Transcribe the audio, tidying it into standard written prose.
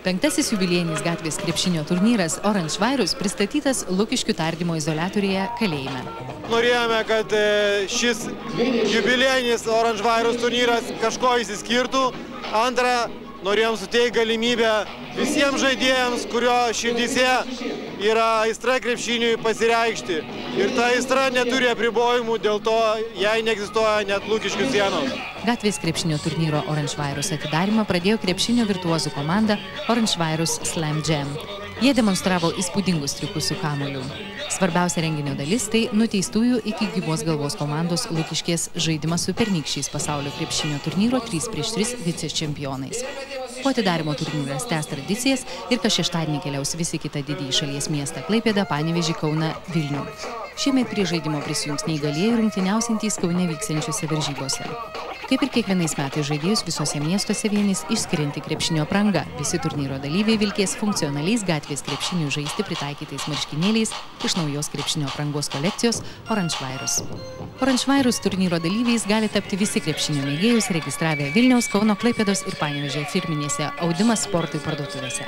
Penktasis jubiliejinis gatvės krepšinio turnyras Orange Virus pristatytas Lukiškių tardymo izoliatoriuje kalėjime. Norėjome, kad šis jubiliejinis Orange Virus turnyras kažko išsiskirtų. Antra, norėjom suteikti galimybę visiems žaidėjams, kurio širdyse yra aistra krepšiniui, pasireikšti. Ir ta aistra neturi apribojimų, dėl to jai neegzistuoja net Lukiškių sienos. Gatvės krepšinio turnyro Orange Virus atidarymą pradėjo krepšinio virtuozų komanda Orange Virus Slam Jam. Jie demonstravo įspūdingus triukus su kamuoliu. Svarbiausia renginio dalis tai nuteistųjų iki gyvos galvos komandos Lukiškės žaidimas su pernykščiais pasaulio krepšinio turnyro 3x3 vicečempionais. Po atidarymo turnyras tęs tradicijas ir kas šeštadienį keliaus visi kitą didįjį šalies miestą Klaipėdą, Panevėžį, Kauną, Vilnių. Šiemet prie žaidimo prisijungs neįgalieji rungtyniausiantys Kaune vyksiančiose varžybose. Kaip ir kiekvienais metais žaidėjus visose miestuose vienys išskirianti krepšinio apranga. Visi turnyro dalyviai vilkės funkcionaliais gatvės krepšinių žaisti pritaikytais marškinėliais iš naujos krepšinio aprangos kolekcijos Orange Virus. Orange Virus turnyro dalyviais gali tapti visi krepšinio mėgėjus registravę Vilniaus, Kauno, Klaipėdos ir Panevėžio firminėse Audimas sportui parduotuvėse.